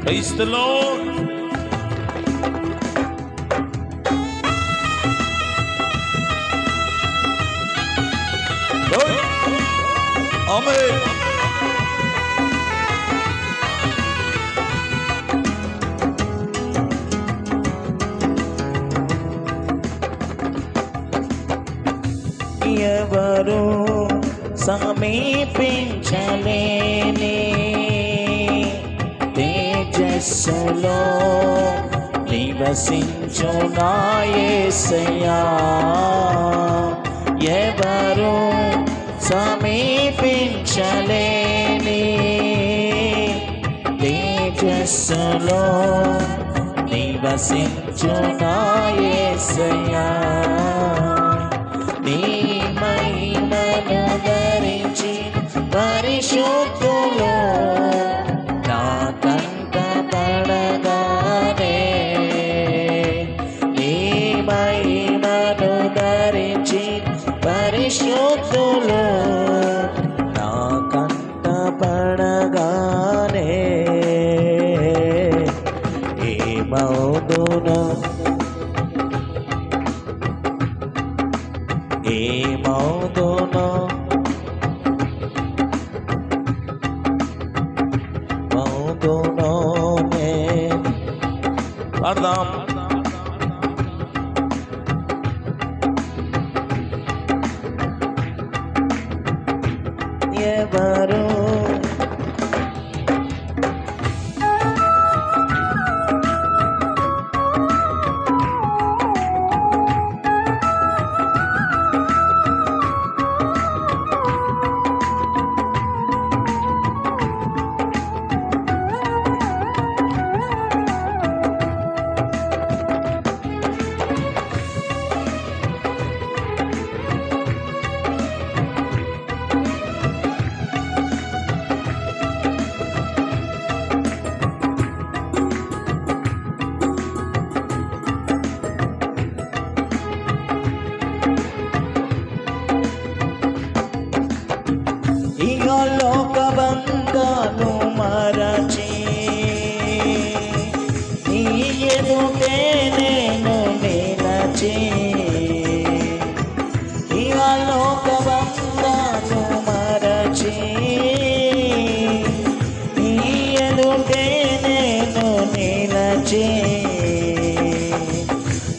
Praise the Lord. Amen. ఎవరు సమీపించలేని తేజస్సులో నివసించు నా యేసయ్యా. ఎవరు సమీపించలేని తేజస్సులో నివసించు నా యేసయ్యా. నీ మహిమను ధరించి పరిశుద్ధులు నా కంట పడగానే, నీ మహిమను ధరించి పరిశుద్ధులు నా కంట పడగానే ఏమౌదును ఏమౌదును మౌదును పాడదాం. ఎవరు లోక బంధాలు మరచి నీ ఎదుటే నేను నిలచి, ఇక లోక బంధాలు మరచి నీ ఎదుటే నేను నిలచి,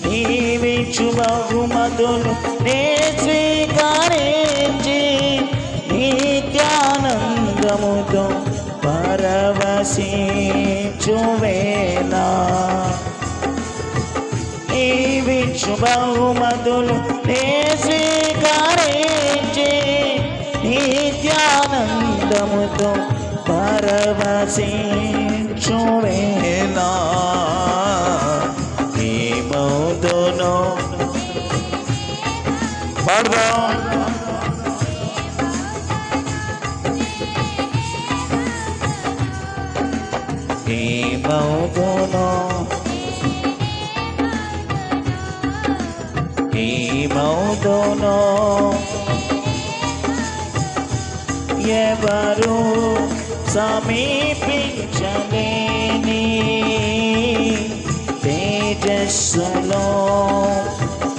నీవిచ్చు బహుమతులు నే స్వీకరించి నిత్యానందముతో పరవశించువేళ, నీవిచ్చు బహుమతులు నే స్వీకరించి నిత్యానందముతో పరవశించువేళ ఏమౌదును పాడదాం. ఏమౌదును ఏమౌదును ఎవరు సమీపించలేని తేజస్సులో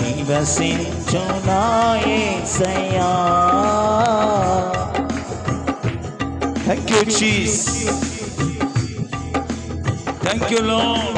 నివసించు నా యేసయ్యా. Thank you, Jesus. Thank you, Lord.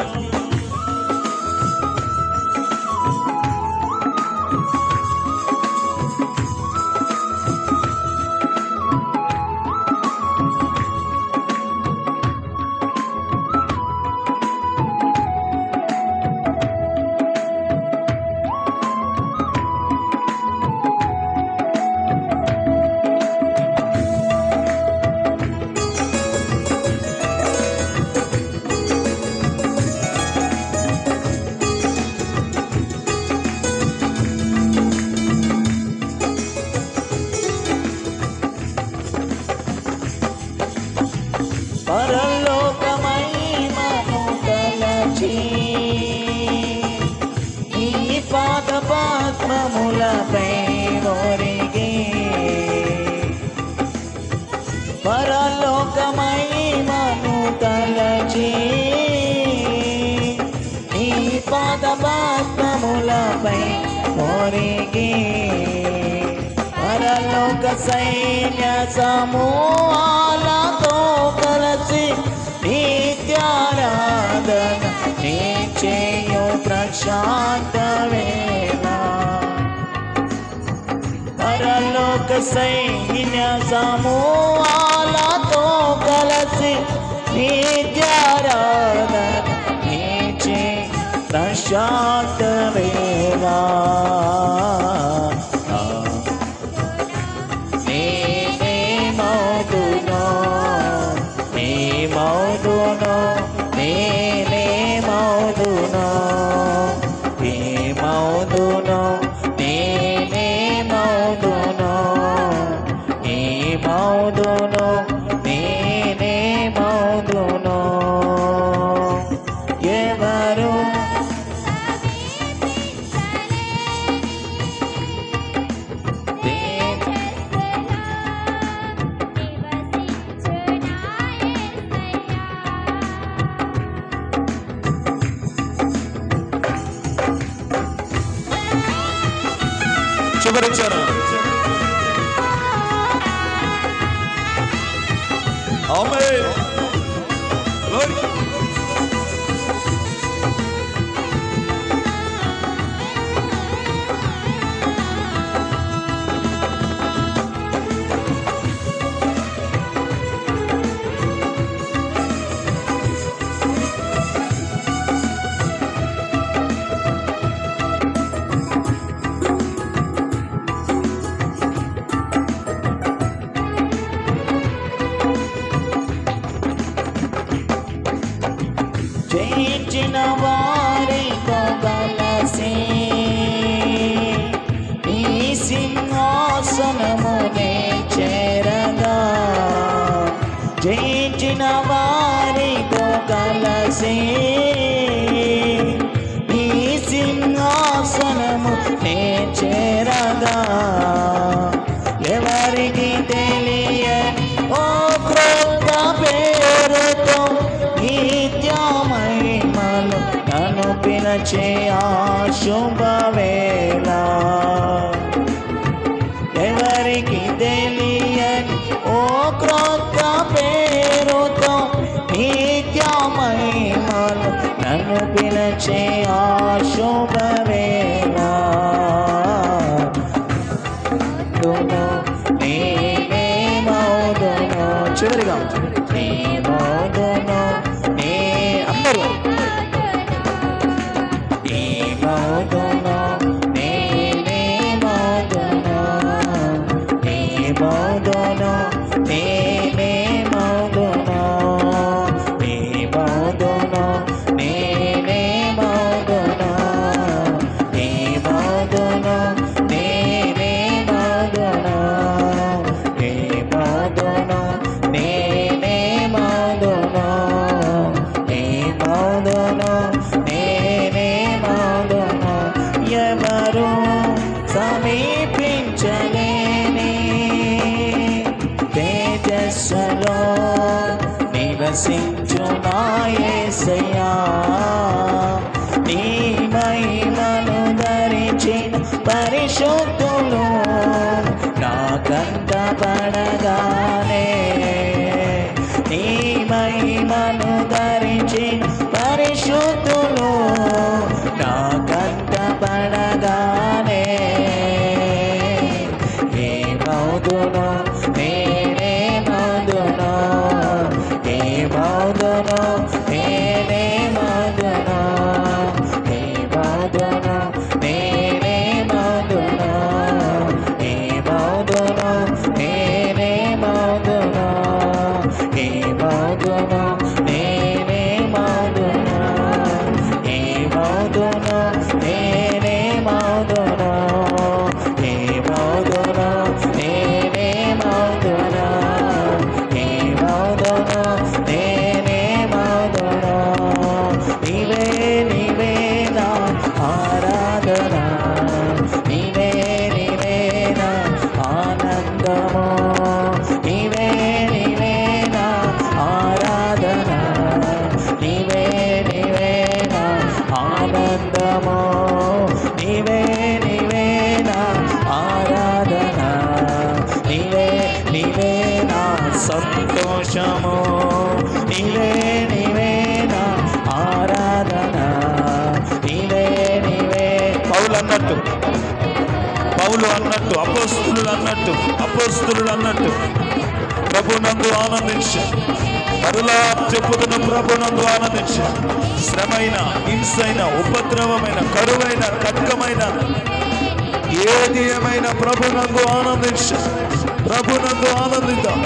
నాపై ఒరిగి పరలోక సైన్య సమూహాలతో కలిసి నిత్యారాధన నీ చేయు ప్రశాంత వేళ పరలోక సైన్య సమూహాలతో కలిసి నిత్యారాధన నీ చేయు ప్రశాంత వేళ చివరిచ్చారు. ఆమేన్. గ్లోరీ. జయించిన వారితో కలిసి ఈ సింహాసనమునే చేరగా జయించిన వారితో కలిసి ఈ సింహాసనమునే చేరగా ఎవరికి తెలియని ఓ క్రొత్త పేరుతో నిత్యమహిమలు నన్ను పిలిచే ఆ శుభవేళ ఎవరికి తెలియని ఓ క్రొత్త పేరుతో నిత్యమహిమలు నన్ను పిలిచే ఆ శుభవేళ చివరిగా అందరూ ఎవరు సమీపించలేని తేజస్సులో నివసించు నా యేసయ్యా నీ మహిమను ధరించిన పరిశుద్ధులు నా కంట పడగానే నీ మహిమను ధరించిన పరిశుద్ధులు నా కంట పడగానే ఏమవుదునో నేనేమవుదునో ఏమవుదునో నేనేమవుదునో ఏమవుదునో నేనేమవుదునో ఏమవుదునో నేనేమవుదునో ఏమవుదునో నేనేమవుదునో ఏమవుదునో నేనేమవుదునో ఏమవుదునో నేనేమవుదునో ఏమవుదునో నేనేమవుదునో నీవే నీవే నా ఆరాధన నీవే నీవే నా ఆనందము నీవే నీవే నా ఆరాధన నీవే నీవే నా ఆనందము నీవే సంతోషము. నీవే నీవే నా ఆరాధన, నీవే నీవే. పౌలు అన్నట్టు అపోస్తులు అన్నట్టు ప్రభునందు ఆనందించు. మరలా చెప్పుతున్న ప్రభునందు ఆనందించు. శ్రమైన, హింసైన, ఉపద్రవమైన, కరువైన, ఖడ్గమైన, ఏది ఏమైనా ప్రభునందు ఆనందించు. ప్రభునందు ఆనందిద్దాం.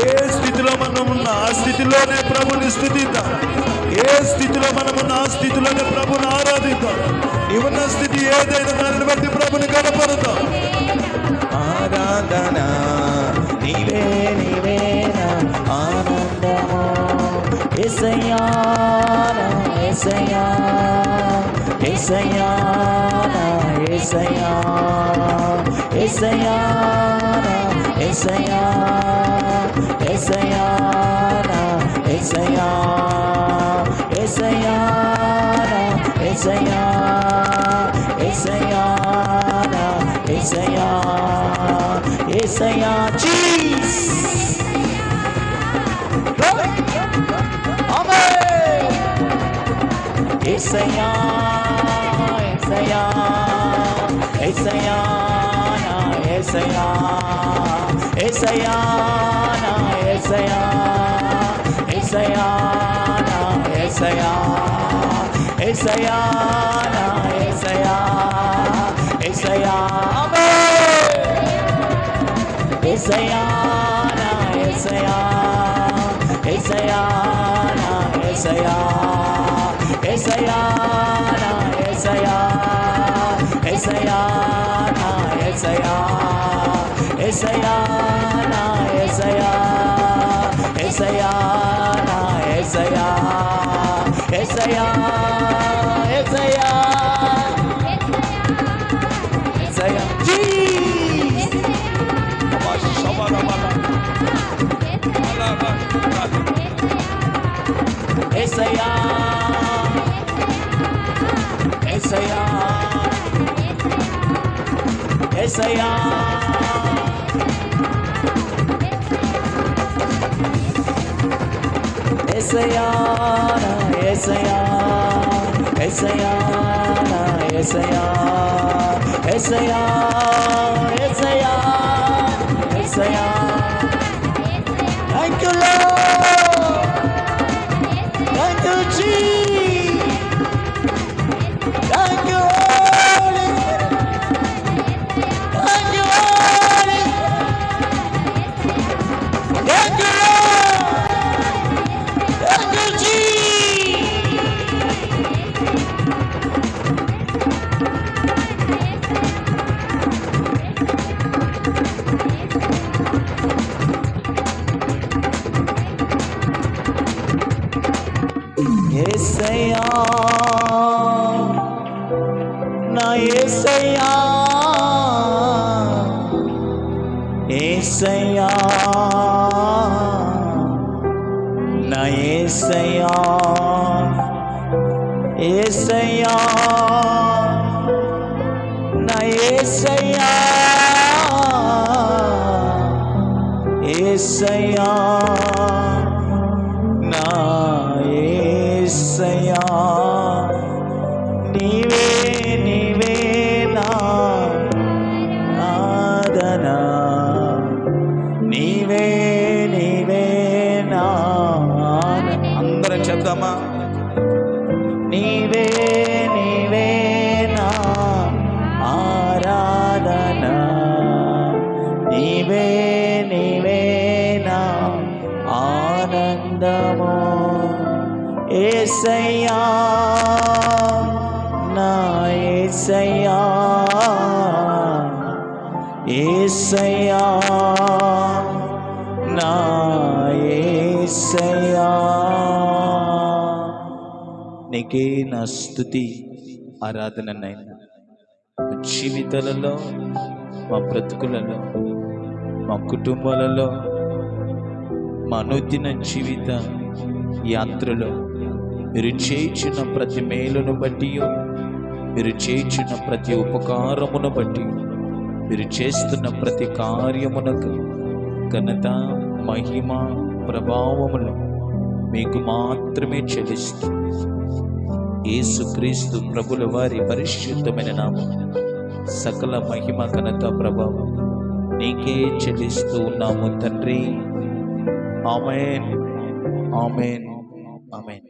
ఏ స్థితిలో మనం ఉన్నా ఆ స్థితిలోనే ప్రభుని స్తుతిద్దాం. ఏ స్థితిలో మనం ఉన్న ఆ స్థితిలోనే ప్రభుని ఆరాధిద్దాం. నీవున్న స్థితి ఏదైనా దానిని బట్టి ప్రభుని కనపడతాం. ఆరాధన నీవే నీవే నా ఆనందము. యేసయ్యా నా యేసయ్యా, యేసయ్యా నా యేసయ్యా, యేసయ్యా నా యేసయ్యా, యేసయ్యా నా యేసయ్యా, యేసయ్యా నా యేసయ్యా, యేసయ్యా నా యేసయ్యా, యేసయ్యా. Jesus amen. యేసయ్యా యేసయ్యా, యేసయ్యా నా యేసయ్యా, యేసయ్యా నా యేసయ్యా, యేసయ్యా నా యేసయ్యా, యేసయ్యా నా యేసయ్యా, యేసయ్యా. ఆమేన్. యేసయ్యా నా యేసయ్యా, యేసయ్యా నా యేసయ్యా, యేసయ్యా నా యేసయ్యా, యేసయ్యా నా యేసయ్యా, యేసయ్యా నా యేసయ్యా, యేసయ్యా నా యేసయ్యా, యేసయ్యా, యేసయ్యా, యేసయ్యా. యేసయ్యా యేసయ్యా, యేసయ్యా. యేసయ్యా నా యేసయ్యా, యేసయ్యా నా Yesayya, Yesayya, Yesayya, Yesayya. Thank you Lord, thank you Jesus, thank you Holy Spirit, thank you Holy Spirit, thank you Lord, thank you Jesus. Yesayya నా యేసయ్యా, యేసయ్యా నా యేసయ్యా, యేసయ్యా నా యేసయ్యా, యేసయ్యా నా యేసయ్యా. నీవే నీవే నా ఆరాధన, నీవే నీవే నా అందరం చెప్దామా? నీవే నీవే నా ఆరాధన, నీవే నీవే నా ఆనందము. యేసయ్యా నా యేసయ్యా, యేసయ్యా నా యేసయ్యా. నీకే నా స్తుతి ఆరాధననైనా మా జీవితాలలో, మా బ్రతుకులలో, మా కుటుంబాలలో, మా అనుదిన జీవిత యాత్రలో మీరు చేయించిన ప్రతి మేలును బట్టి, మీరు చేయించిన ప్రతి ఉపకారమును బట్టి, మీరు చేస్తున్న ప్రతి కార్యమునకు ఘనత మహిమ ప్రభావములు మీకు మాత్రమే చెల్లిస్తూ యేసుక్రీస్తు ప్రభుల వారి పరిశుద్ధమైన నామం సకల మహిమ ఘనత ప్రభావం నీకే చెల్లిస్తూ ఉన్నాము తండ్రి. ఆమేన్, ఆమేన్, ఆమేన్.